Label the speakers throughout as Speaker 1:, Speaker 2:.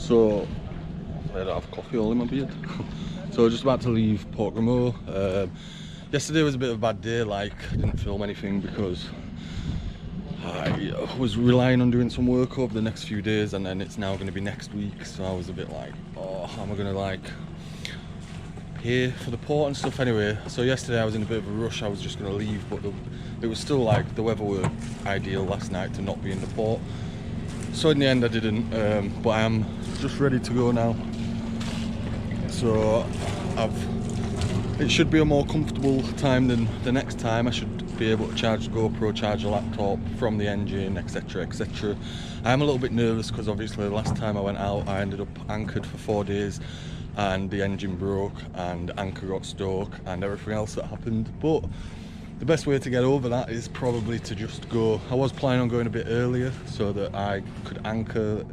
Speaker 1: So I don't have coffee all in my beard. So we're just about to leave Port Grimoud. Yesterday was a bit of a bad day, like I didn't film anything because I was relying on doing some work over the next few days, and then it's now going to be next week, so I was a bit like, oh, how am I going to like pay for the port and stuff anyway. So yesterday I was in a bit of a rush, I was just going to leave, but it was still like the weather were ideal last night to not be in the port. So in the end I didn't, but I am just ready to go now. So it should be a more comfortable time than the next time. I should be able to charge the GoPro, charge the laptop from the engine, etc, etc. I am a little bit nervous because obviously the last time I went out I ended up anchored for 4 days and the engine broke and anchor got stuck and everything else that happened. But the best way to get over that is probably to just go. I was planning on going a bit earlier so that I could anchor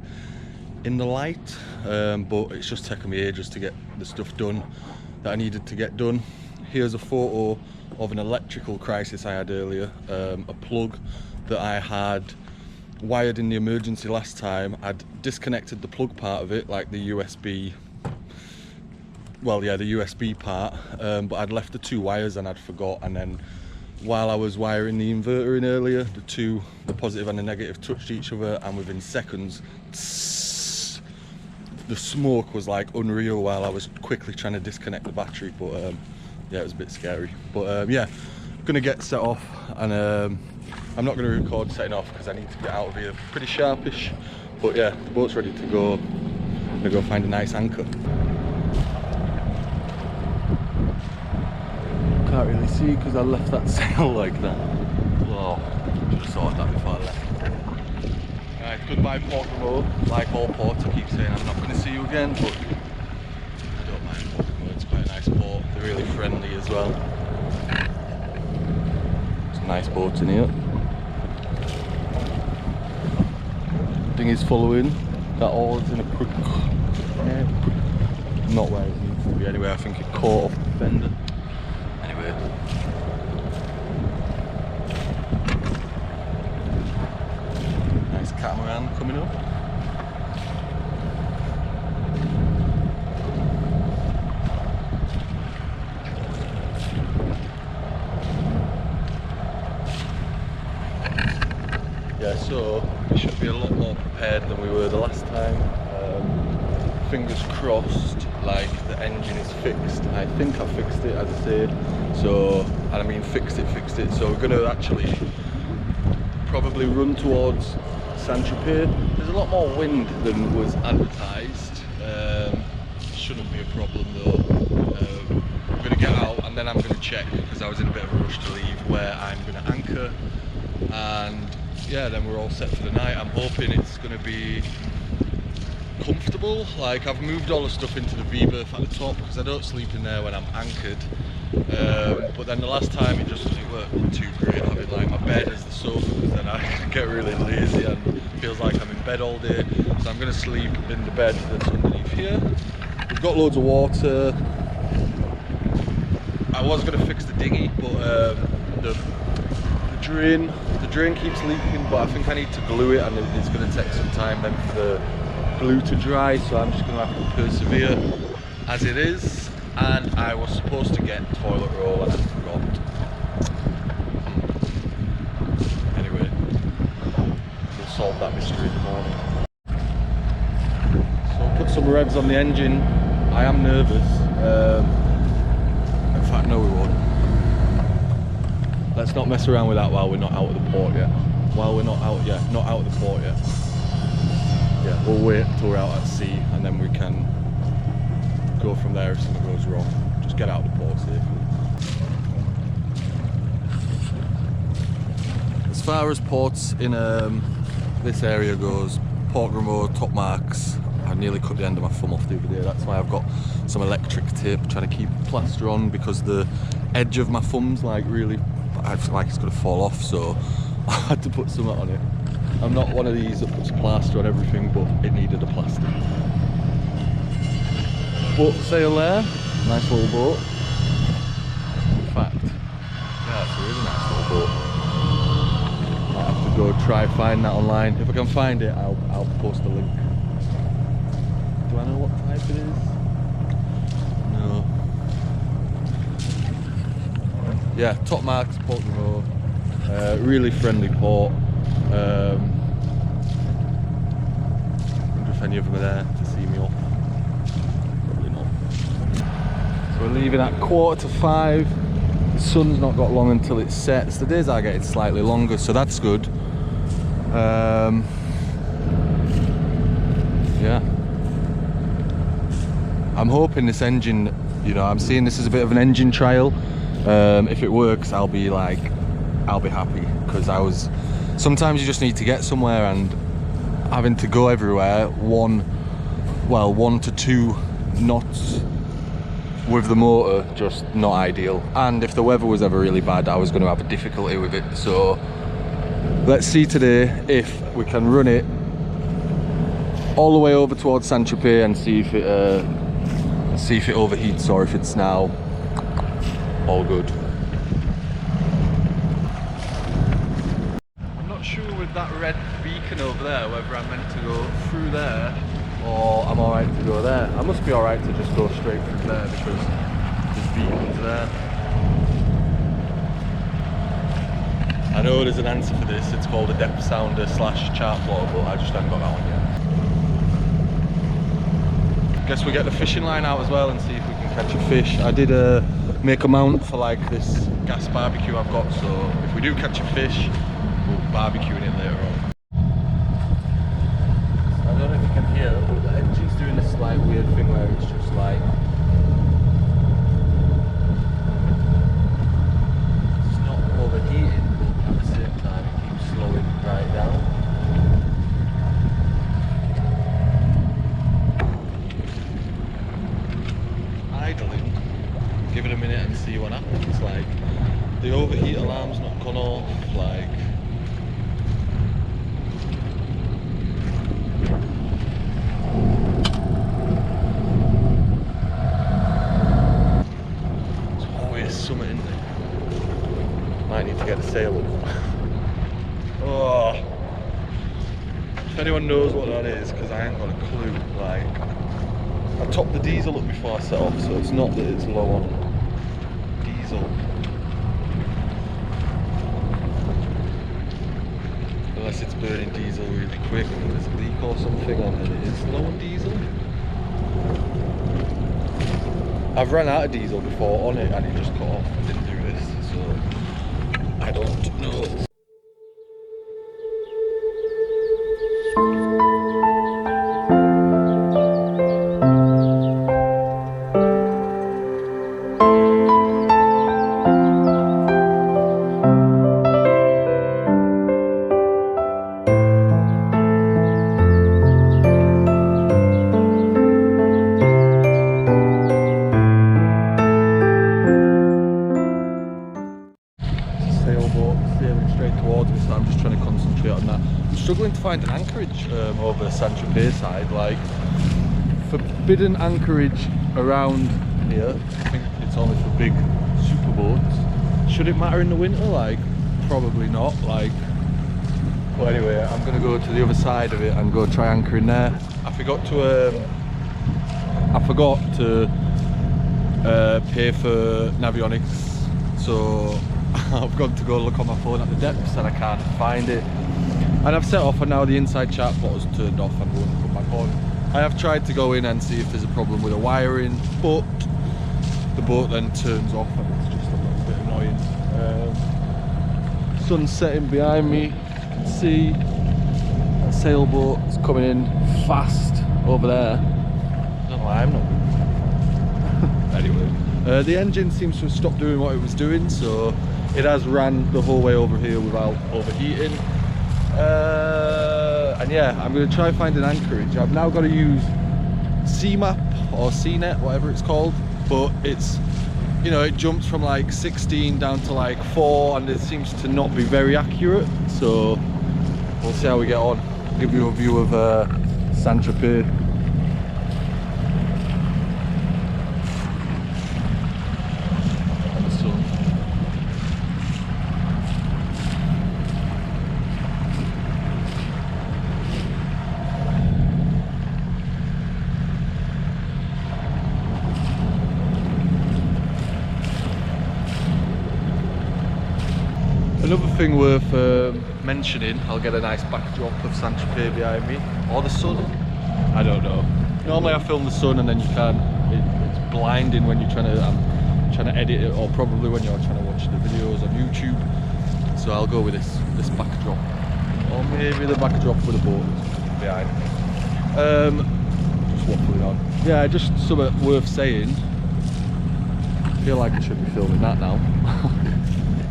Speaker 1: in the light, but it's just taken me ages to get the stuff done that I needed to get done. Here's a photo of an electrical crisis I had earlier. A plug that I had wired in the emergency last time, I'd disconnected the plug part of it, like the USB, well yeah, the USB part, but I'd left the 2 wires and I'd forgot, and then while I was wiring the inverter in earlier, the positive and the negative touched each other, and within seconds the smoke was like unreal while I was quickly trying to disconnect the battery. But yeah, it was a bit scary. But yeah, I'm gonna get set off, and I'm not gonna record setting off because I need to get out of here pretty sharpish. But yeah, the boat's ready to go. I'm gonna go find a nice anchor. Can't really see because I left that sail like that. Oh, should have sorted that before I left. Right, goodbye Port Grimoud. Like all ports, I keep saying I'm not going to see you again, but I don't mind Port Grimoud. It's quite a nice port. They're really friendly as well. There's nice boats in here. Dinghy's following. That oar's in a crook. Not where it needs to be anyway. I think it caught off the fender. Anyway. Nice catamaran coming up. Yeah, so we should be a lot more prepared than we were the last time. Fingers crossed, like the engine is fixed. I think I fixed it, as I said. So, and I mean fixed it. So we're gonna actually probably run towards Saint-Tropez. There's a lot more wind than was advertised. Shouldn't be a problem though. I'm gonna get out and then I'm gonna check, because I was in a bit of a rush to leave, where I'm gonna anchor, and yeah, then we're all set for the night. I'm hoping it's gonna be comfortable. Like, I've moved all the stuff into the V-berth at the top because I don't sleep in there when I'm anchored. But then the last time it weren't too great having like my bed as the sofa, because then I get really lazy and it feels like I'm in bed all day. So I'm going to sleep in the bed that's underneath here. We've got loads of water. I was going to fix the dinghy, but the drain keeps leaking, but I think I need to glue it, and it's going to take some time then for the glue to dry, so I'm just going to have to persevere as it is. And I was supposed to get toilet roll and I forgot. Anyway, we'll solve that mystery in the morning. So I'll put some revs on the engine. I am nervous. In fact, no, we won't. Let's not mess around with that while we're not out of the port yet. While we're not out of the port yet. Yeah, we'll wait till we're out at sea, and then we can go from there if something goes wrong. Just get out of the port safely. As far as ports in this area goes, Port Grimoud, top marks. I nearly cut the end of my thumb off the other day. That's why I've got some electric tape trying to keep plaster on, because the edge of my thumb's like really, I feel like it's going to fall off, so I had to put something on it. I'm not one of these that puts plaster on everything, but it needed a plaster. Boat sail there, nice little boat. In fact, yeah, it's a really nice little boat. Might have to go try find that online. If I can find it, I'll post the link. if it is. No. Yeah, top marks, Port Grimoud. Really friendly port. Wonder if any of them are there to see me off. Probably not. So we're leaving at 4:45. The sun's not got long until it sets. The days are getting slightly longer, so that's good. Yeah. I'm hoping this engine, you know, I'm seeing this as a bit of an engine trial. If it works, I'll be happy, because sometimes you just need to get somewhere, and having to go everywhere, 1 to 2 knots with the motor, just not ideal. And if the weather was ever really bad, I was going to have a difficulty with it. So let's see today if we can run it all the way over towards Saint-Tropez and see if it overheats or if it's now all good. I'm not sure with that red beacon over there whether I'm meant to go through there or I'm alright to go there. I must be alright to just go straight through there because there's beacons there. I know there's an answer for this. It's called a depth sounder / chart plotter, but I just haven't got that one yet. Guess we get the fishing line out as well and see if we can catch a fish. I did make a mount for like this gas barbecue I've got, so if we do catch a fish, we'll barbecue it later on. I don't know if you can hear, but the engine's doing this like weird thing where it's just like it's not overheating, but at the same time it keeps slowing right down. Idling, give it a minute and see what happens. Like the overheat alarm's not gone off, like there's always something in there. Might need to get the sail up. Oh, if anyone knows what that is, because I ain't got a clue. Like, I topped the diesel up before I set off, so it's not that it's low on diesel. Unless it's burning diesel really quick and there's a leak or something, and then it is low on diesel. I've run out of diesel before on it and it just cut off. I didn't do this, so I don't know. Sailing straight towards me, so I'm just trying to concentrate on that. I'm struggling to find an anchorage over the Saint-Tropez side, like forbidden anchorage around here. I think it's only for big super boats. Should it matter in the winter? Like, probably not. Like, but anyway, I'm gonna go to the other side of it and go try anchoring there. I forgot to pay for Navionics, so I've got to go look on my phone at the depths and I can't find it. And I've set off and now the inside chart plotter's turned off and won't come back on. I have tried to go in and see if there's a problem with the wiring, but the boat then turns off and it's just a little bit annoying. Sun's setting behind me, you can see that sailboat's coming in fast over there. I don't know why I'm not. Anyway, the engine seems to have stopped doing what it was doing, so it has ran the whole way over here without overheating. And yeah, I'm going to try and find an anchorage. I've now got to use CMAP or CNET, whatever it's called, but it's, you know, it jumps from like 16 down to like 4 and it seems to not be very accurate, so we'll see how we get on. I'll give you a view of Saint-Tropez. thing worth mentioning, I'll get a nice backdrop of Saint-Tropez behind me, or the sun, I don't know. Normally I film the sun and then you can't, it's blinding when you're trying to edit it, or probably when you're trying to watch the videos on YouTube. So I'll go with this backdrop, or maybe the backdrop with a boat behind. Just waffling on. Yeah, just something worth saying. I feel like I should be filming that now.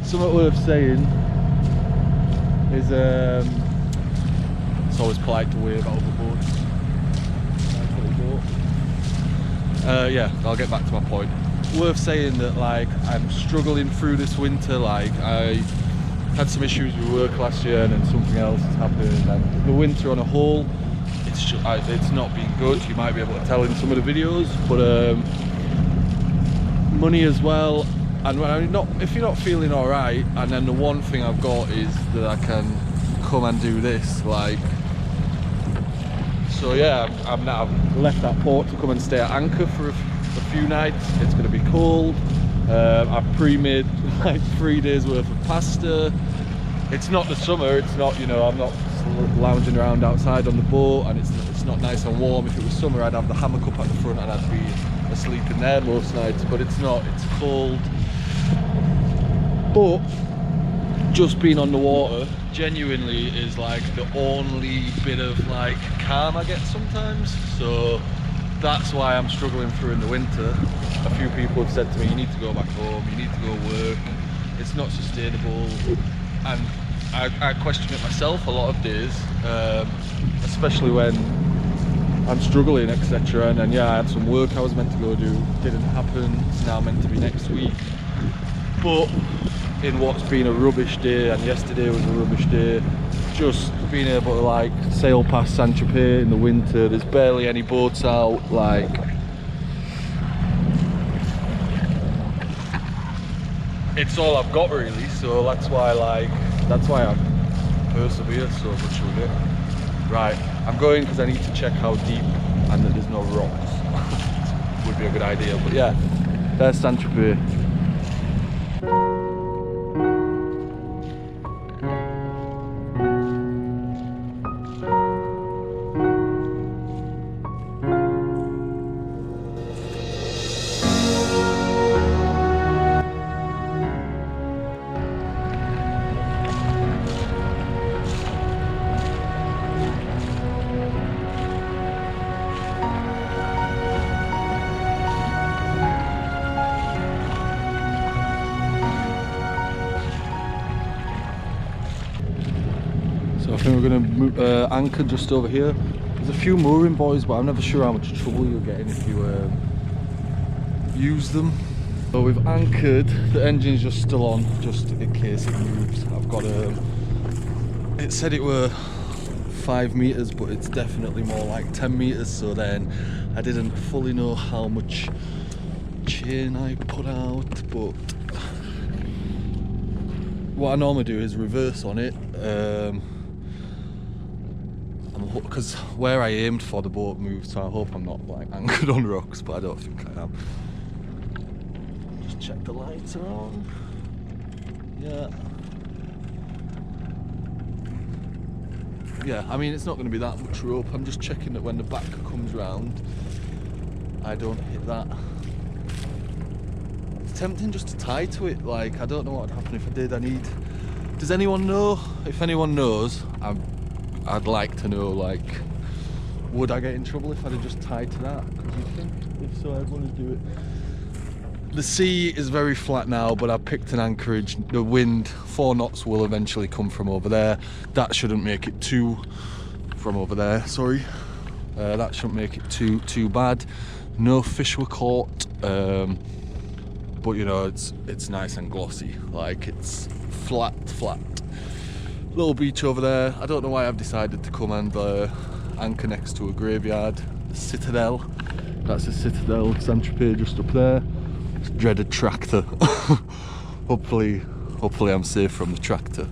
Speaker 1: Something worth saying is it's always polite to wave out the boats. Yeah, I'll get back to my point. Worth saying that, like, I'm struggling through this winter. Like, I had some issues with work last year, and then something else has happened. And the winter on a whole, it's not been good. You might be able to tell in some of the videos, but money as well. And if you're not feeling all right, and then the one thing I've got is that I can come and do this, like. So yeah, I've left that port to come and stay at anchor for a few nights. It's going to be cold. I've pre-made like 3 days worth of pasta. It's not the summer. It's not, you know, I'm not lounging around outside on the boat, and it's not nice and warm. If it was summer, I'd have the hammock up at the front and I'd be asleep in there most nights. But it's not. It's cold. But just being on the water genuinely is like the only bit of like calm I get sometimes. So that's why I'm struggling through in the winter. A few people have said to me, you need to go back home, you need to go work, it's not sustainable. And I question it myself a lot of days, especially when I'm struggling, etc. And then yeah, I had some work I was meant to go do, didn't happen. It's now meant to be next week. But in what's been a rubbish day, and yesterday was a rubbish day, just being able to like sail past Saint-Tropez in the winter, there's barely any boats out, like it's all I've got really. So that's why I persevere so much with it. Right, I'm going because I need to check how deep and that there's no rocks. Would be a good idea, but yeah, there's Saint-Tropez. So I think we're going to anchor just over here. There's a few mooring buoys, but I'm never sure how much trouble you'll get in if you use them. So we've anchored, the engine's just still on, just in case it moves. I've got it said it were 5 meters, but it's definitely more like 10 meters. So then I didn't fully know how much chain I put out, but what I normally do is reverse on it. Because where I aimed for the boat moved, so I hope I'm not like anchored on rocks, but I don't think I am. Just check the lights are on. Yeah, I mean it's not going to be that much rope. I'm just checking that when the back comes round I don't hit that. It's tempting just to tie to it, like I don't know what would happen if I did. Does anyone know? If anyone knows, I'd like to know, like, would I get in trouble if I'd have just tied to that? Because you think, if so, I'd want to do it. The sea is very flat now, but I picked an anchorage. The wind, 4 knots, will eventually come from over there. That shouldn't make it from over there, sorry. That shouldn't make it too bad. No fish were caught, but you know, it's nice and glossy. Like, it's flat. Little beach over there. I don't know why I've decided to come and anchor next to a graveyard. The Citadel. That's the Citadel of Saint-Tropez just up there. It's dreaded tractor. Hopefully I'm safe from the tractor.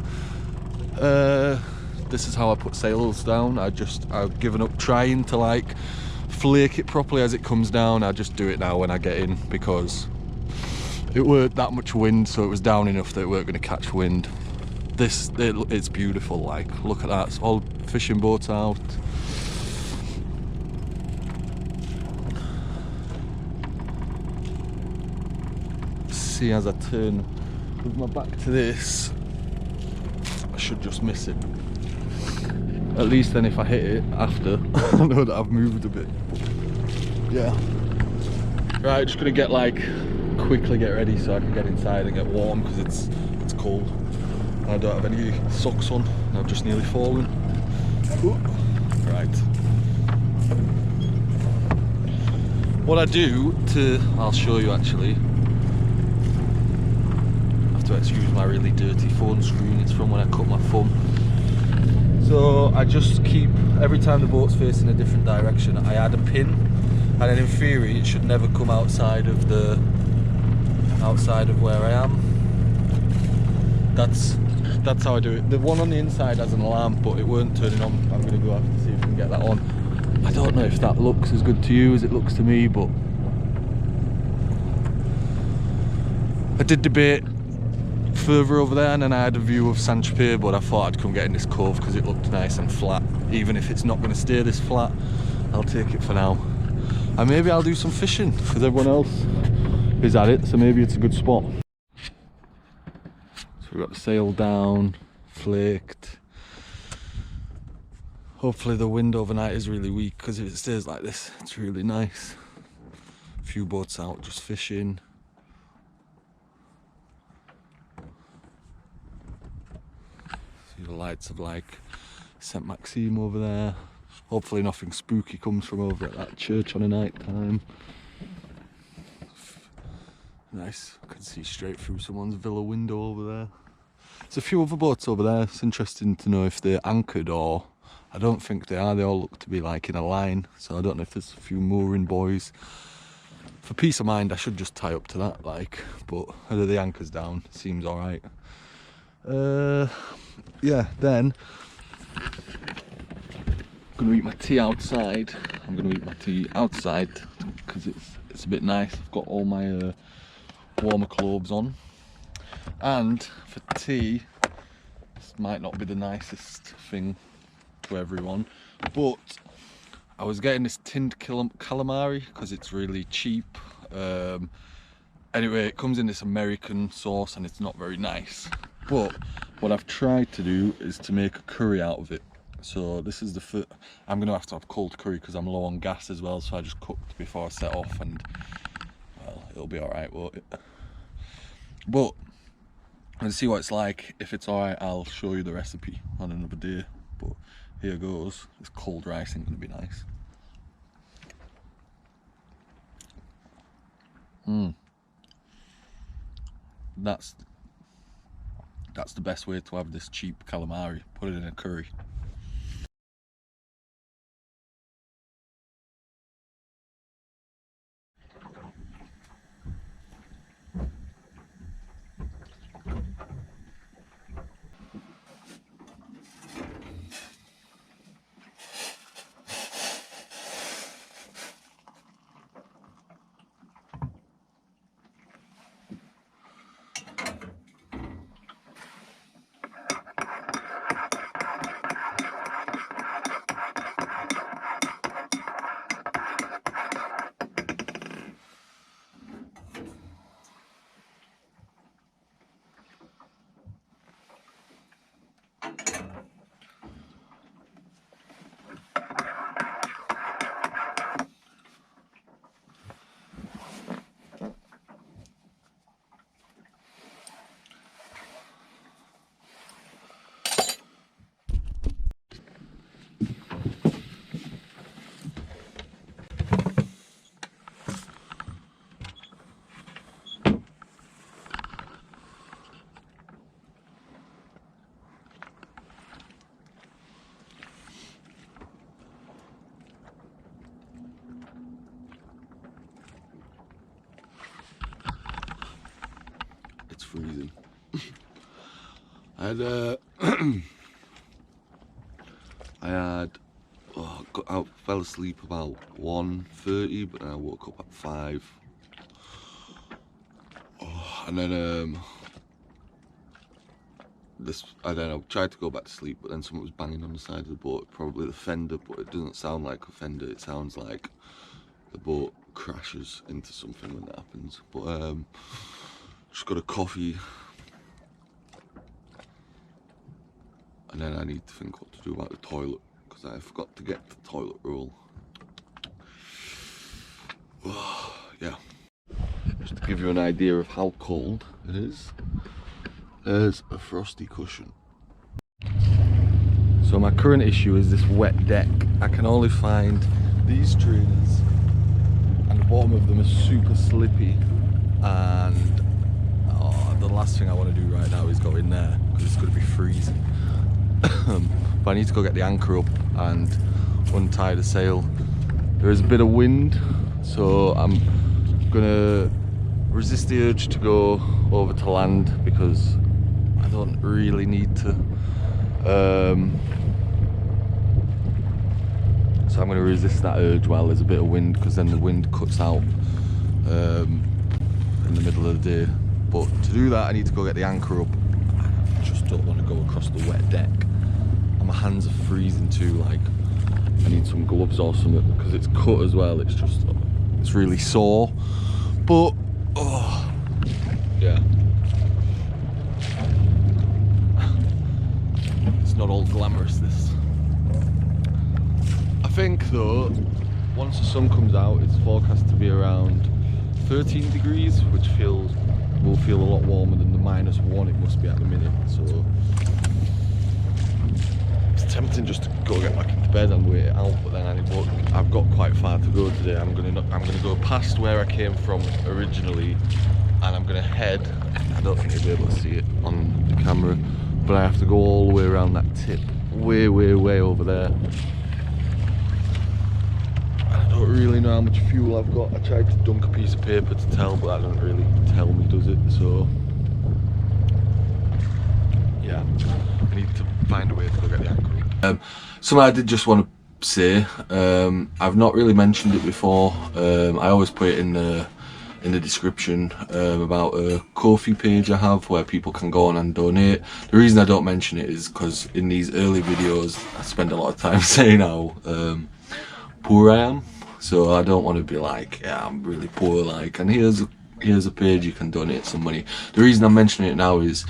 Speaker 1: This is how I put sails down. I've given up trying to like flake it properly as it comes down. I just do it now when I get in because it weren't that much wind, so it was down enough that it weren't going to catch wind. it's beautiful. Like, look at that, it's all fishing boats out. See, as I turn with my back to this, I should just miss it. At least then if I hit it after, I know that I've moved a bit. Yeah. Right, just gonna quickly get ready so I can get inside and get warm, because it's cold. I don't have any socks on, and I've just nearly fallen. Ooh. Right. What I do I'll show you actually. I have to excuse my really dirty phone screen, it's from when I cut my thumb. So I just keep, every time the boat's facing a different direction, I add a pin, and then in theory it should never come outside of where I am. That's how I do it. The one on the inside has an alarm, but it weren't turning on. I'm going to go have to see if we can get that on. I don't know if that looks as good to you as it looks to me, but I did debate further over there, and then I had a view of Saint-Tropez, but I thought I'd come get in this cove because it looked nice and flat. Even if it's not going to stay this flat, I'll take it for now. And maybe I'll do some fishing, because everyone else is at it, so maybe it's a good spot. So we've got the sail down, flaked. Hopefully the wind overnight is really weak, because if it stays like this, it's really nice. A few boats out just fishing. See the lights of like St. Maxime over there. Hopefully nothing spooky comes from over at that church on a night time. Nice, I can see straight through someone's villa window over there. There's a few other boats over there. It's interesting to know if they're anchored, or I don't think they are. They all look to be like in a line, so I don't know if there's a few mooring buoys. For peace of mind, I should just tie up to that, like, but whether the anchor's down, seems alright. Yeah, then I'm gonna eat my tea outside. Because it's a bit nice. I've got all my warmer clothes on, and for tea, this might not be the nicest thing to everyone, but I was getting this tinned calamari because it's really cheap. Anyway, it comes in this American sauce and it's not very nice, but what I've tried to do is to make a curry out of it. So this is the I'm gonna have to have cold curry because I'm low on gas as well, so I just cooked before I set off, and well, it'll be alright, won't it? But let's see what it's like. If it's alright, I'll show you the recipe on another day, but here goes. This cold rice ain't gonna be nice. That's the best way to have this cheap calamari. Put it in a curry. It's freezing. I fell asleep about 1:30, but then I woke up at 5. And then I don't know, tried to go back to sleep, but then someone was banging on the side of the boat, probably the fender, but it doesn't sound like a fender, it sounds like the boat crashes into something when that happens. But just got a coffee, and then I need to think what to do about the toilet, because I forgot to get the toilet roll. Yeah, just to give you an idea of how cold it is, there's a frosty cushion. So my current issue is this wet deck. I can only find these trainers, and the bottom of them is super slippy, and the last thing I want to do right now is go in there because it's going to be freezing. But I need to go get the anchor up and untie the sail. There is a bit of wind, so I'm gonna resist the urge to go over to land because I don't really need to. So I'm going to resist that urge while there's a bit of wind, because then the wind cuts out in the middle of the day. But to do that, I need to go get the anchor up. I just don't want to go across the wet deck, and my hands are freezing too. Like, I need some gloves or something because it's cut as well. It's just, it's really sore. But oh yeah, it's not all glamorous, this. I think though, once the sun comes out, it's forecast to be around 13 degrees, which will feel a lot warmer than the -1 it must be at the minute. So it's tempting just to go get back into bed and wait it out, but then I've got quite far to go today. I'm gonna go past where I came from originally, and I'm gonna head. I don't think you'll be able to see it on the camera, but I have to go all the way around that tip, way over there. I don't really know how much fuel I've got. I tried to dunk a piece of paper to tell, but that doesn't really tell me, does it? So yeah, I need to find a way to go get the anchor. Something I did just want to say, I've not really mentioned it before. I always put it in the description about a Ko-fi page I have where people can go on and donate. The reason I don't mention it is because in these early videos I spend a lot of time saying how poor I am. So I don't want to be like, yeah, I'm really poor, like, and here's a page you can donate some money. The reason I'm mentioning it now is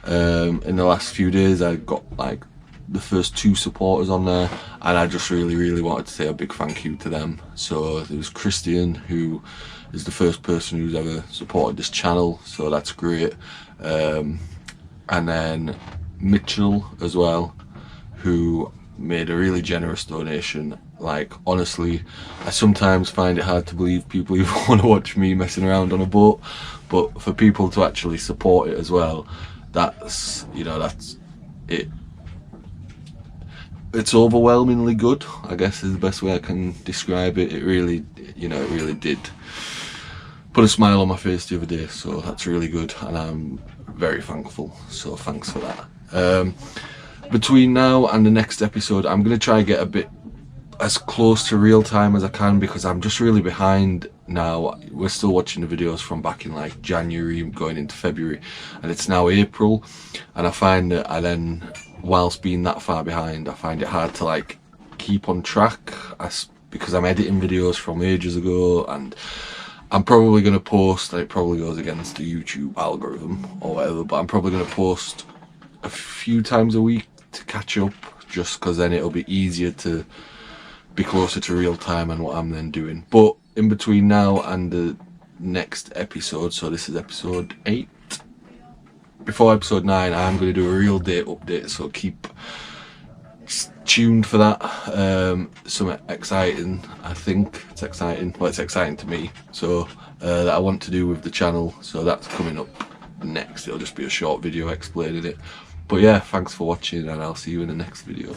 Speaker 1: in the last few days I got like the first 2 supporters on there, and I just really wanted to say a big thank you to them. So there was Christian, who is the first person who's ever supported this channel, so that's great. And then Mitchell as well, who made a really generous donation. Like, honestly, I sometimes find it hard to believe people even want to watch me messing around on a boat, but for people to actually support it as well, that's, you know, that's it. It's overwhelmingly good, I guess is the best way I can describe it. It really, you know, it really did put a smile on my face the other day, so that's really good, and I'm very thankful, so thanks for that. Between now and the next episode, I'm going to try and get a bit as close to real time as I can, because I'm just really behind now. We're still watching the videos from back in like January going into February, and it's now April, and I find that whilst being that far behind, I find it hard to like keep on track because I'm editing videos from ages ago, and I'm probably going to post, and it probably goes against the YouTube algorithm or whatever, but I'm probably going to post a few times a week to catch up, just because then it'll be easier to be closer to real time and what I'm then doing. But in between now and the next episode, so this is episode 8, before episode 9 I'm going to do a real date update, so keep tuned for that. Something exciting, I think. It's exciting, well, it's exciting to me, so that I want to do with the channel, so that's coming up next. It'll just be a short video explaining it. But yeah, thanks for watching, and I'll see you in the next video.